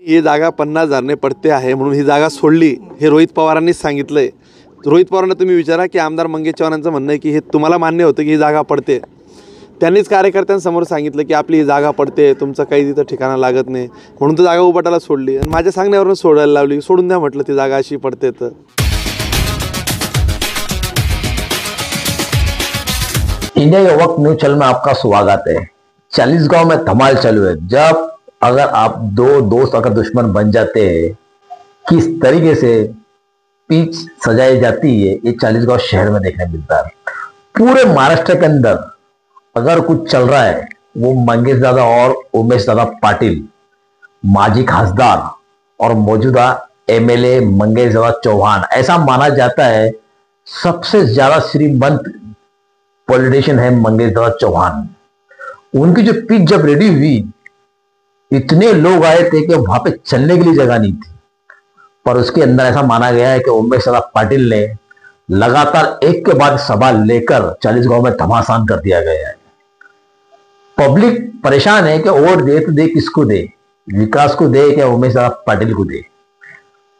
ही जागा 50,000 पडते आहे म्हणून ही जागा सोडली हे रोहित पवारांनीच सांगितलंय। रोहित पवारांना तुम्ही विचारा की आमदार मंगेश चव्हाणांचं म्हणणं आहे की हे तुम्हाला मान्य होतं की ही जागा पडते, त्यांनीच कार्यकर्त्यांसमोर सांगितलं की आपली ही जागा पडते, तुमचं काही तिथं ठिकाणा लागत नाही म्हणून तर जागा उभाटाला सोडली आणि माझ्या सांगण्यावरून सोडायला लावली। सोडून द्या म्हटलं ती जागा अशी पडते तर। इंडिया के वक्त न्यूज चैनल में आपका स्वागत है। चालीसगांव में धमाल चालू है। जब अगर आप दो दोस्त अगर दुश्मन बन जाते हैं, किस तरीके से पिच सजाई जाती है ये चालीसगांव शहर में देखने मिलता है। पूरे महाराष्ट्र के अंदर अगर कुछ चल रहा है वो मंगेश दादा और उमेश दादा पाटिल, माजी खासदार और मौजूदा एमएलए मंगेश दादा चौहान, ऐसा माना जाता है सबसे ज्यादा श्रीमंत पॉलिटिशियन है मंगेश दादा चौहान। उनकी जो पिच जब रेडी हुई इतने लोग आए थे कि वहां पे चलने के लिए जगह नहीं थी, पर उसके अंदर ऐसा माना गया है कि उमेश दादा पाटिल ने लगातार एक के बाद सवाल लेकर चालीसगांव में घमासान कर दिया गया है। पब्लिक परेशान है कि वोट दे तो दे किसको दे, विकास को दे क्या उमेश दादा पाटिल को दे।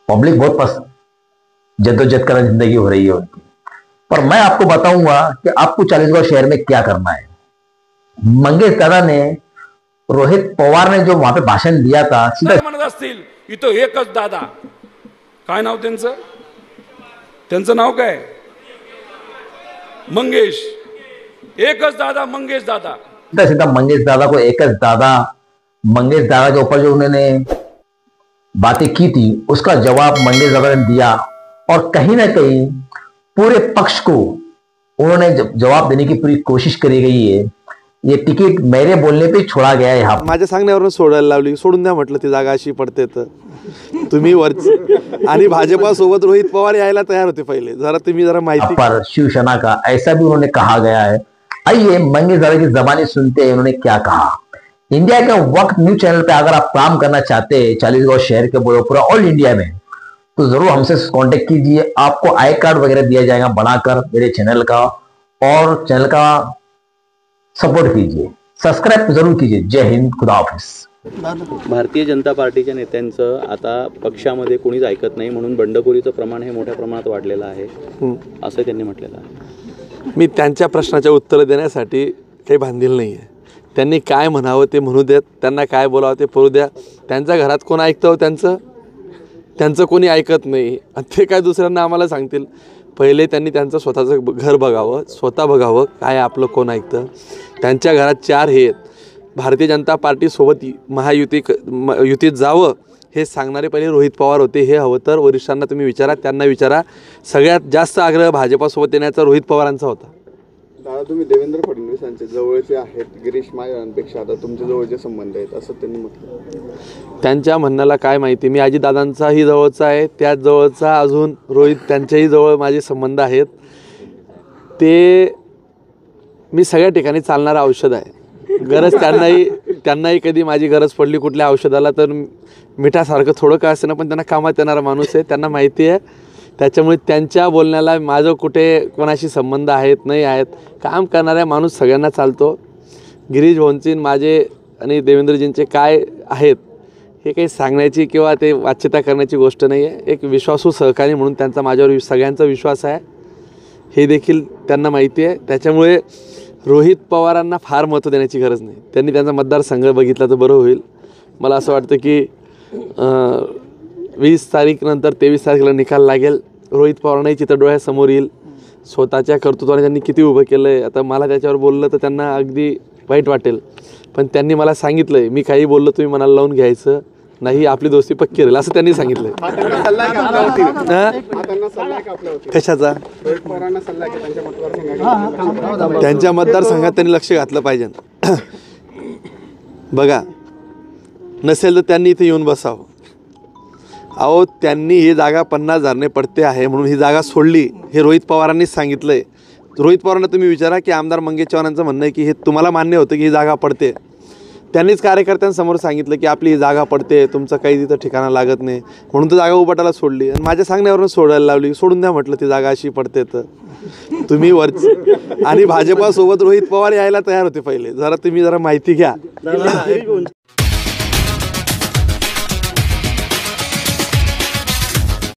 पब्लिक बहुत जद्दोजहद करने जिंदगी हो रही है उनकी। पर मैं आपको बताऊंगा कि आपको चालीसगांव शहर में क्या करना है। मंगेश दादा ने, रोहित पवार ने जो वहां पे भाषण दिया था, म्हणत असतील इथं एकच दादा, काय नाव त्यांचं, त्यांचं नाव काय, मंगेश, एकच दादा मंगेश दादा। सीधा मंगेश दादा को एकच दादा, मंगेश दादा के ऊपर जो उन्होंने बातें की थी उसका जवाब मंगेश दादा ने दिया और कहीं ना कहीं पूरे पक्ष को उन्होंने जवाब देने की पूरी कोशिश करी गई है। ये तिकीट मेरे बोलने पे छोड़ा गया है। यहाँ माझ्या सांगण्यावरून सोडायला लावली। सोडून द्या म्हटलं ती जागा अशी पडते तर। तुम्ही वरच आणि भाजपा सोबत रोहित पवार यायला तयार होते पहिले, जरा तुम्ही जरा माहिती पर शिवसेना का ऐसा भी उन्होंने कहा गया है। आइए मंगेश दादा की जबानी सुनते हैं उन्होंने क्या कहा। इंडिया के वक्त न्यूज चैनल पे अगर आप काम करना चाहते हैं चालीसगांव शहर के पूरा ऑल इंडिया में, तो जरूर हमसे कांटेक्ट कीजिए। आपको आई कार्ड वगैरह दिया जाएगा बनाकर मेरे चैनल का, और चैनल का सपोर्ट कीजिए, सब्सक्राइब जरूर कीजिए। जय हिंद, खुदा हाफिज। भारतीय जनता पार्टीच्या नेत्यांचं आता पक्षामध्ये कोणीच ऐकत नाही म्हणून बंडखोरीचं प्रमाण हे मोठ्या प्रमाणात वाढलेलं आहे असं त्यांनी म्हटलेलं आहे। मी त्यांच्या प्रश्नाचे उत्तर देण्यासाठी काही बांधील नाही आहे। त्यांनी काय म्हणावं ते म्हणू देत, त्यांना काय बोलावं ते बोलू द्या। त्यांच्या घरात कोण ऐकतं त्यांचं कोणी ऐकत नाही आणि ते काय दुसऱ्यांना आम्हाला सांगतील। पहिले त्यांनी त्यांचं स्वतःचं घर बघावं, स्वतः बघावं काय आपलं कोण ऐकतं। त्यांच्या घरात 4 हे आहेत। भारतीय जनता पार्टीसोबत युतीत जावं हे सांगणारे पहिले रोहित पवार होते। हे हवं तर वरिष्ठांना तुम्ही विचारा, त्यांना विचारा। सगळ्यात जास्त आग्रह भाजपासोबत येण्याचा रोहित पवारांचा होता। दादा तुम्ही देवेंद्र फडणवीसांचे जवळचे आहेत, गिरीश महाजनांपेक्षा आता तुमचे जवळचे संबंध आहेत असं त्यांनी म्हटलं। त्यांच्या म्हणण्याला काय माहिती, मी अजितदादांचाही जवळचा आहे, त्याच जवळचा अजून रोहित त्यांच्याही जवळ माझे संबंध आहेत। ते मी सगळ्या ठिकाणी चालणारं औषध आहे। गरज त्यांनाही कधी माझी गरज पडली कुठल्या औषधाला तर मिठासारखं थोडं का असेना पण त्यांना कामात येणारा माणूस आहे, त्यांना माहिती आहे। त्याच्यामुळे त्यांच्या बोलण्याला माझं कुठे कोणाशी संबंध आहेत नाही आहेत, काम करणारा माणूस सगळ्यांना चालतो। गिरीश भाऊंची माझे आणि देवेंद्रजींचे काय आहेत हे काही सांगण्याची किंवा ते वाच्यता करण्याची गोष्ट नाही आहे। एक विश्वासू सहकारी म्हणून त्यांचा माझ्यावर सगळ्यांचा विश्वास आहे, हे देखील त्यांना माहिती आहे। त्याच्यामुळे रोहित पवारांना फार महत्त्व देण्याची गरज नाही। त्यांनी त्यांचा मतदारसंघ बघितला तर बरं होईल। मला असं वाटतं की 20 तारीखनंतर 23 तारखेला निकाल लागेल। रोहित पवारांनाही चित्र डोळ्यासमोर येईल, स्वतःच्या कर्तृत्वाने त्यांनी किती उभं केलं आहे। आता मला त्याच्यावर बोललं तर त्यांना अगदी वाईट वाटेल, पण त्यांनी मला सांगितलं आहे मी काही बोललो तुम्ही मनाला लावून घ्यायचं नाही, आपली दोस्ती पक्की राहील असं त्यांनी सांगितलं आहे। कशाचा? त्यांच्या मतदारसंघात त्यांनी लक्ष घातलं पाहिजे। बघा नसेल तर त्यांनी इथे येऊन बसावं। अहो त्यांनी ही जागा 50,000 पडते आहे म्हणून ही जागा सोडली हे रोहित पवारांनीच सांगितलं आहे। रोहित पवारांना तुम्ही विचारा की आमदार मंगेश चव्हाणांचं म्हणणं आहे की हे तुम्हाला मान्य होतं की ही जागा पडते, त्यांनीच कार्यकर्त्यांसमोर सांगितलं की आपली ही जागा पडते, तुमचं काही तिथं ठिकाणा लागत नाही म्हणून तर जागा उभाटाला सोडली आणि माझ्या सांगण्यावरून सोडायला लावली। सोडून द्या म्हटलं ती जागा अशी पडते तर। तुम्ही वरच आणि भाजपासोबत रोहित पवार यायला तयार होते पहिले, जरा तुम्ही जरा माहिती घ्या।